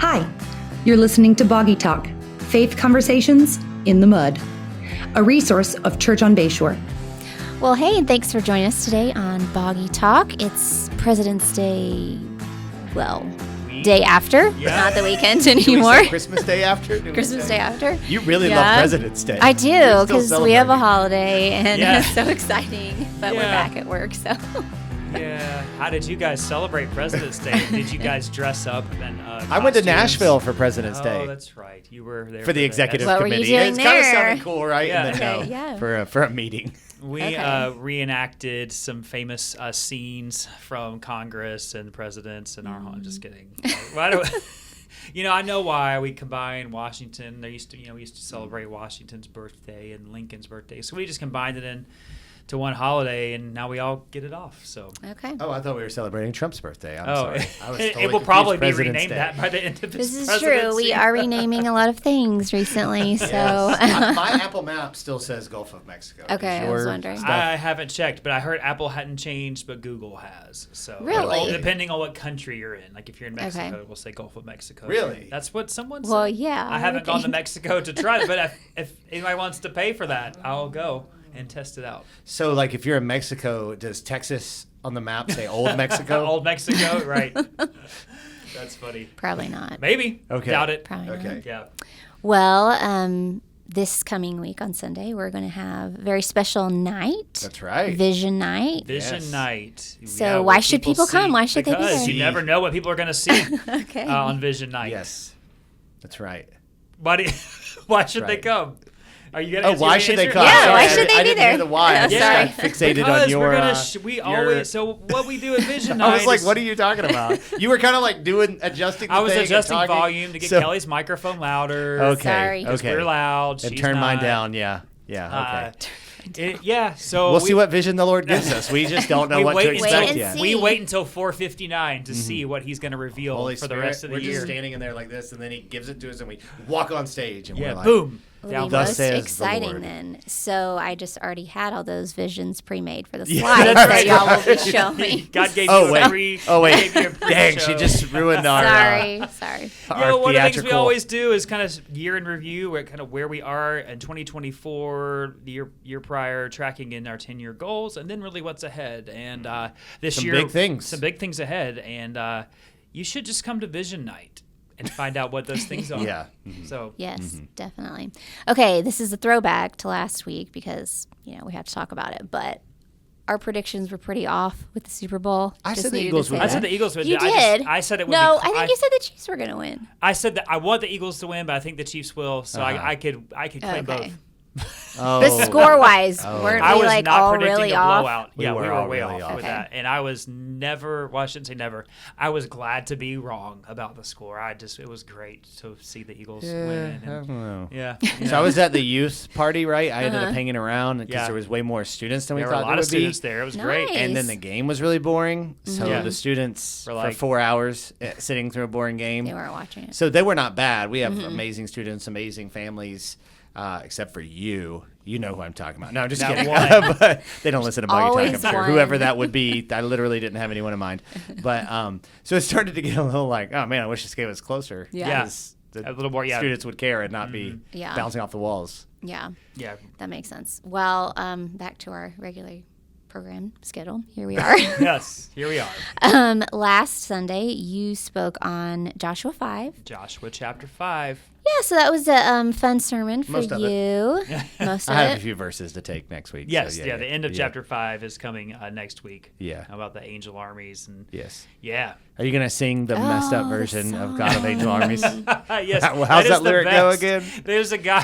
Hi, you're listening to Boggy Talk, Faith Conversations in the Mud, a resource of Church on Bayshore. Well, hey, and thanks for joining us today on Boggy Talk. It's President's Day, day after, not the weekend anymore. Christmas Day after? Christmas Day after. You really love President's Day. I do, because we have a holiday, and it's so exciting, but we're Yeah. back at work, so. Yeah. How did you guys celebrate President's Day? Did you guys dress up? And I went to costumes? Nashville for President's Day. Oh, that's right. You were there for the executive What were you committee. doing It's kind of there? sounded cool, right? Yeah. And then, Okay, yeah. for a meeting. We reenacted some famous scenes from Congress and presidents and our home. I'm just kidding. Why do I know why we combined Washington. We used to celebrate Washington's birthday and Lincoln's birthday, so we just combined it into one holiday, and now we all get it off. So Okay. Oh, I thought we were celebrating Trump's birthday. I'm sorry. I was it totally will probably be confused. President's renamed Day. that by the end of This his is true. We are renaming a lot of things recently, so. My Apple map still says Gulf of Mexico. Okay, Is I was your wondering. stuff- I haven't checked, but I heard Apple hadn't changed, but Google has. So Really? depending on what country you're in, like if you're in Mexico, Okay. it will say Gulf of Mexico. Really? That's what someone said. Well, yeah, I I haven't would gone to think. Mexico to try it, but if anybody wants to pay for that, I'll go and test it out. So, like, if you're in Mexico, does Texas on the map say Old Mexico? Old Mexico, right? That's funny. Probably not. Maybe. Okay. Doubt it. Probably not. Okay. Yeah. Well, this coming week on Sunday, we're going to have a very special night. That's right. Vision night. Vision Yes. night. So why should people come? see- Why should they be because there? you never know what people are going to see Okay. on Vision night. Yes. That's right. Why should they Right. come? Are you gonna? Oh, answer why your should they answer? come? Yeah, Sorry, why I should didn't- they I be didn't there? hear the why. I Yeah, just sorry. got fixated Because on your. we're gonna so what we do at Vision Night. I was like, is- what are you talking about? You were kind of like adjusting the I was thing and adjusting talking. volume to get So- Kelly's microphone louder. Okay. Sorry. 'Cause Okay. we're loud. And she's turn mine not. down. Yeah. Yeah. Okay. So We'll see what vision the Lord gives us. We just don't know we what wait to until- expect and yet. see. We wait until 4:59 to see what he's going to reveal Holy for Spirit, the rest of the we're year. just standing in there like this, and then He gives it to us, and we walk on stage, and Yeah, we're like, boom. It'll Down be Thus most says the exciting Lord. then. So I just already had all those visions pre-made for the Yeah, slides that's that y'all will be right. showing. God gave Oh, you wait. a free. Oh, wait. Gave you a pre-show. Dang, she just ruined our. Sorry. Our One of the things we theatrical- always do is kind of year in review, kind of where we are in 2024, the year prior, tracking in our 10-year goals, and then really what's ahead. And this Some year, big things. some big things ahead. And you should just come to Vision Night and find out what those things are. Yeah. So Yes, definitely. Okay, this is a throwback to last week because, we have to talk about it, but our predictions were pretty off with the Super Bowl. I Just said the needed to Eagles say would I win. said the Eagles would. You I did. I said it would. No, be, I think you said the Chiefs were going to win. I said that I want the Eagles to win, but I think the Chiefs will. So I could claim Okay. both. Oh. But score-wise, weren't I we was like not all predicting really a off? blowout. We Yeah, were we were all way really off off. with Okay. that. And I was never, well, I shouldn't say never. I was glad to be wrong about the score. It was great to see the Eagles win. I don't know. Yeah. So I was at the youth party, right? I ended up hanging around because Yeah. there was way more students than we There were thought a lot there of would be. students there. It was great. Nice. And then the game was really boring. So Yeah. the students Were for like- 4 hours sitting through a boring game. They weren't watching it. So they were not bad. We have amazing students, amazing families, except for you. You know who I'm talking about. No, I'm just That kidding. one. But they don't listen to Boggy Talk, Always I'm sure. one. Whoever that would be, I literally didn't have anyone in mind. But so it started to get a little like, oh man, I wish this game was closer. Yeah. Because the A little more, yeah. students would care and not be Yeah. bouncing off the walls. Yeah, Yeah. that makes sense. Well, back to our regular program schedule. Here we are. Yes. Here we are. Last Sunday, you spoke on Joshua 5. Joshua chapter 5. Yeah, so that was a fun sermon for Most of you. Most of I have a it. few verses to take next week. Yes. so The end of chapter 5 is coming next week. Yeah. About the angel armies. And Yes. yeah. Are you going to sing the messed up the version of song. God of Angel Armies? Yes. How's is that the lyric go best. again? There's a guy.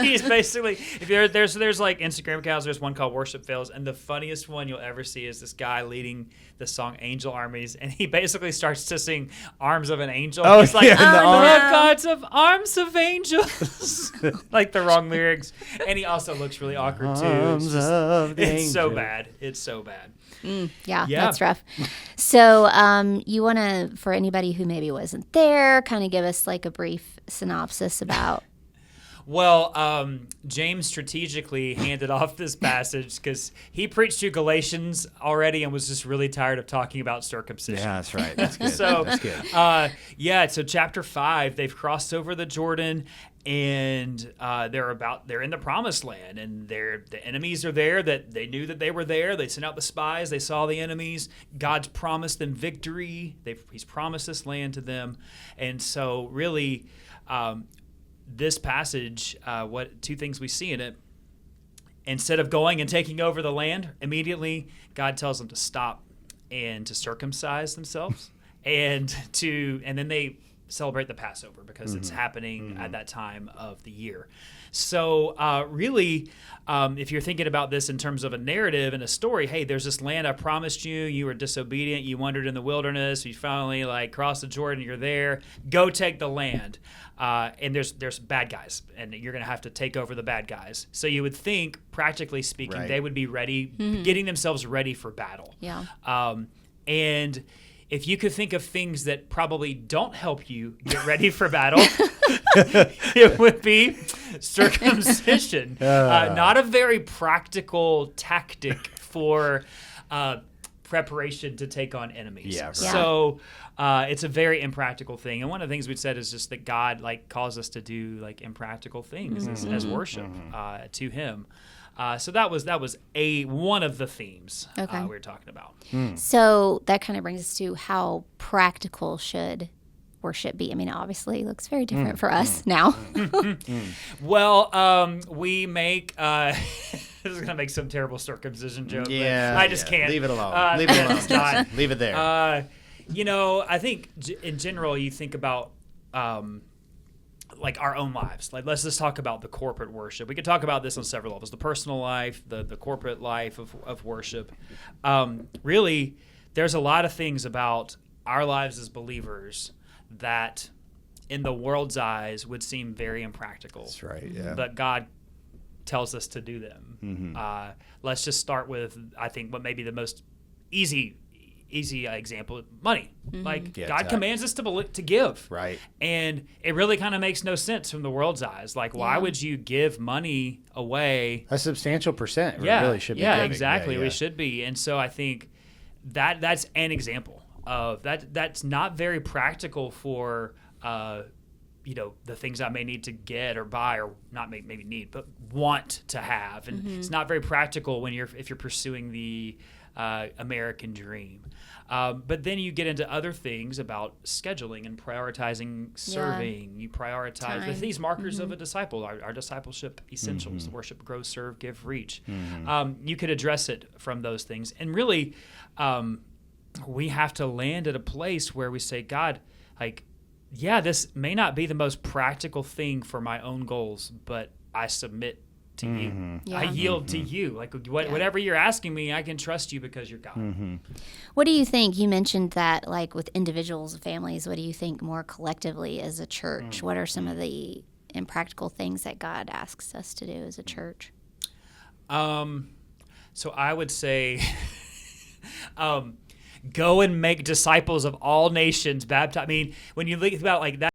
He's basically if you're, there's like Instagram accounts. There's one called Worship Fails, and the funniest one you'll ever see is this guy leading the song Angel Armies, and he basically starts to sing Arms of an Angel. Oh, He's like, yeah, the "Oh, arm- gods of arms of angels," like the wrong lyrics, and he also looks really awkward too. Arms of the It's so angel. bad. It's so bad. Yeah, Yeah. that's rough. So you want to, for anybody who maybe wasn't there, kind of give us like a brief synopsis about Well, James strategically handed off this passage because he preached through Galatians already and was just really tired of talking about circumcision. Yeah, that's right. That's good. So, that's good. So chapter 5, they've crossed over the Jordan, and they're in the promised land, and the enemies are there. That they knew that they were there. They sent out the spies. They saw the enemies. God's promised them victory. He's promised this land to them, and so really. This passage, two things we see in it. Instead of going and taking over the land immediately, God tells them to stop and to circumcise themselves, and then they celebrate the Passover because it's happening at that time of the year. So really, if you're thinking about this in terms of a narrative and a story, hey, there's this land I promised you. You were disobedient. You wandered in the wilderness. You finally crossed the Jordan. You're there. Go take the land. And there's bad guys, and you're going to have to take over the bad guys. So you would think, practically speaking, they would be ready, getting themselves ready for battle. Yeah. And if you could think of things that probably don't help you get ready for battle, it would be circumcision. Not a very practical tactic for preparation to take on enemies. Yeah, right. So it's a very impractical thing. And one of the things we said is just that God calls us to do impractical things as worship to Him. So that was one of the themes we were talking about. So that kind of brings us to how practical should worship be. I mean, obviously, it looks very different for us now. Well, we make. This is gonna make some terrible circumcision joke. Yeah, but I just can't. Leave it alone. Leave it alone. Not. Leave it there. I think in general, you think about. Our own lives. Let's just talk about the corporate worship. We could talk about this on several levels: the personal life, the corporate life of worship. Really, there's a lot of things about our lives as believers that, in the world's eyes, would seem very impractical. That's right. Yeah. But God tells us to do them. Let's just start with, I think, what may be the most easy example: money. God commands us to give, right? And it really kind of makes no sense from the world's eyes. Why would you give money away? A substantial percent. Yeah, really should be. Yeah, giving. exactly. Yeah. We should be. And so I think that's an example of that. That's not very practical for the things I may need to get or buy, or not maybe need, but want to have. And it's not very practical if you're pursuing the American dream. But then you get into other things about scheduling and prioritizing serving. You prioritize these markers of a disciple, our discipleship essentials: worship, grow, serve, give, reach. You could address it from those things. And really, we have to land at a place where we say, God, this may not be the most practical thing for my own goals, but I submit to you. I yield to you. Whatever you're asking me, I can trust you because you're God. What do you think? You mentioned that with individuals and families, what do you think more collectively as a church? What are some of the impractical things that God asks us to do as a church? So I would say go and make disciples of all nations, baptize. I mean, when you think about that,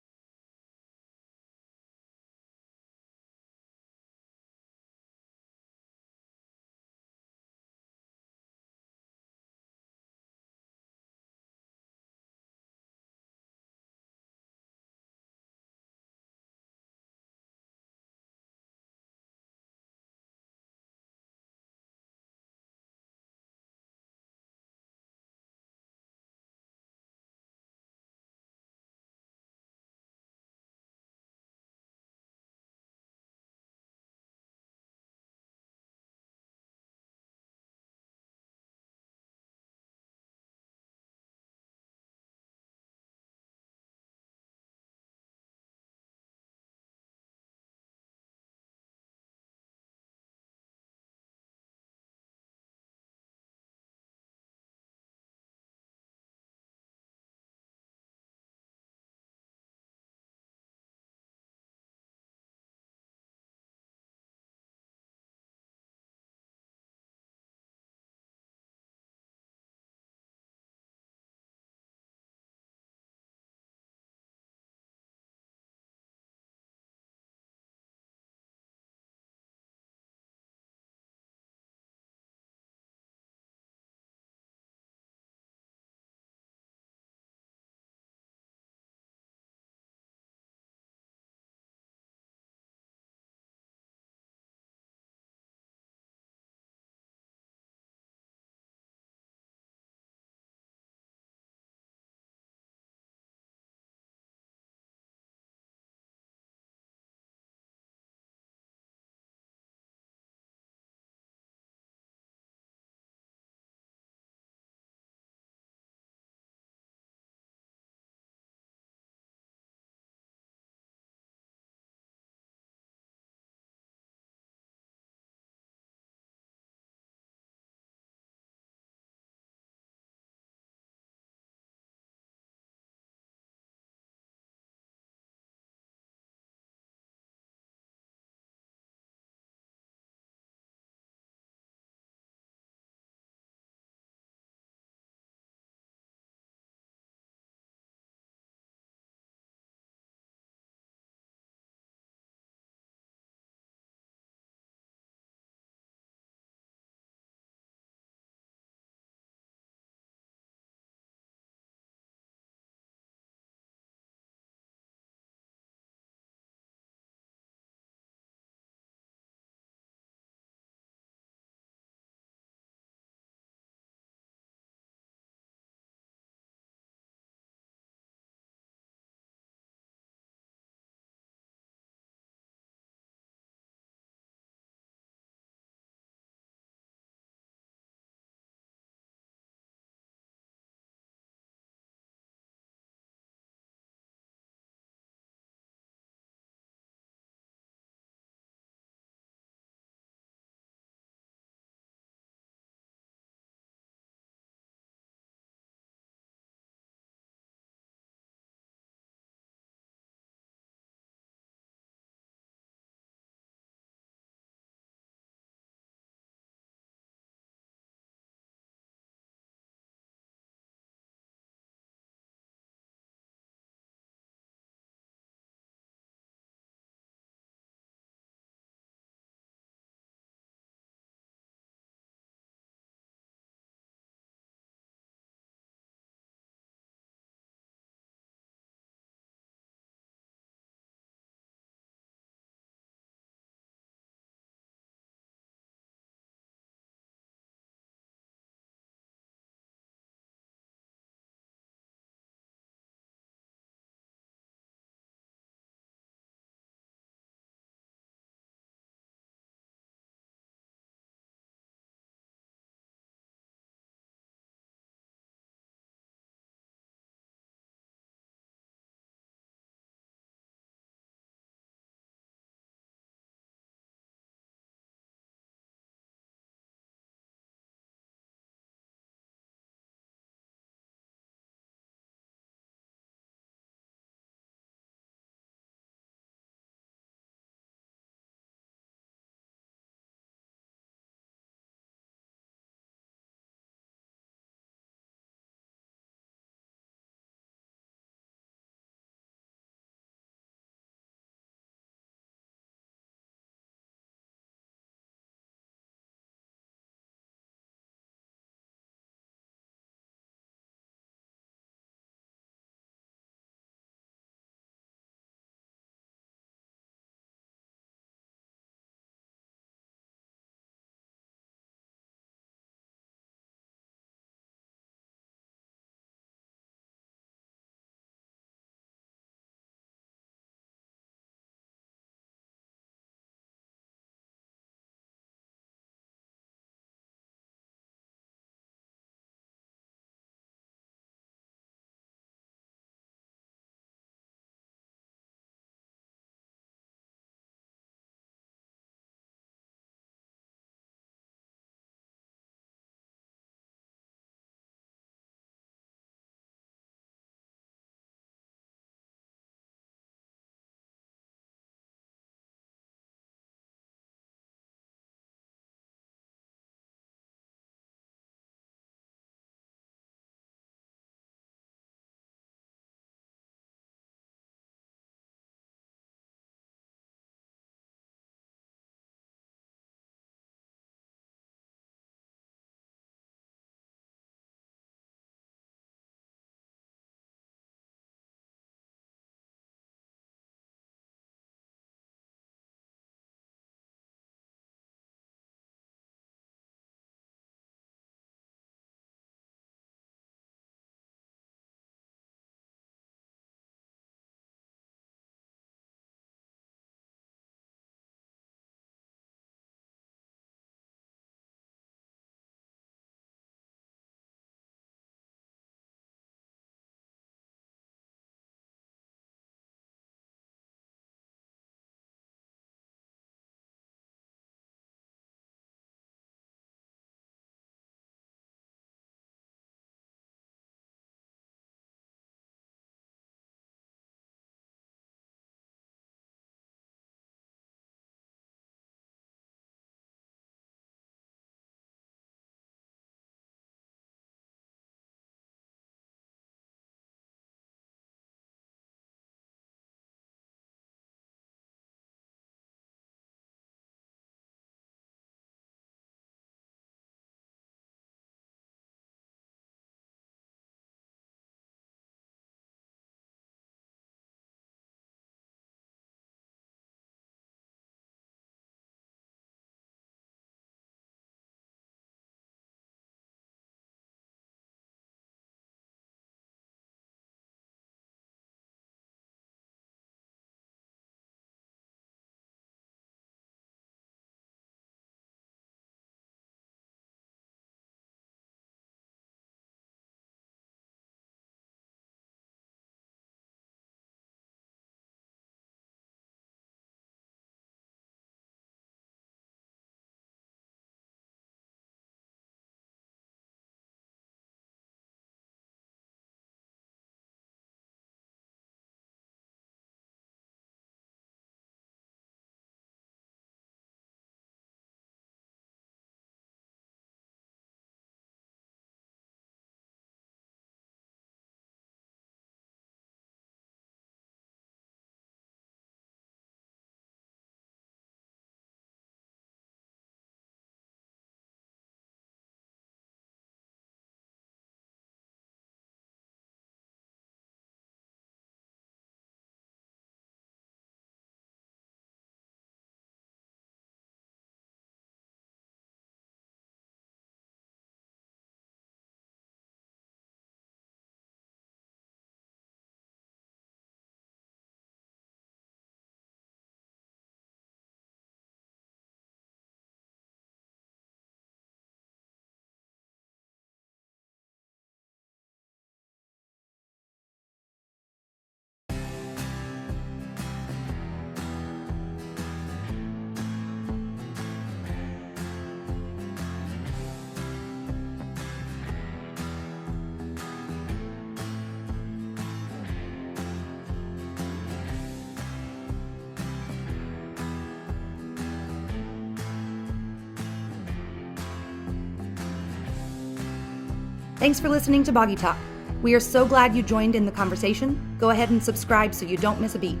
Thanks for listening to Boggy Talk. We are so glad you joined in the conversation. Go ahead and subscribe so you don't miss a beat.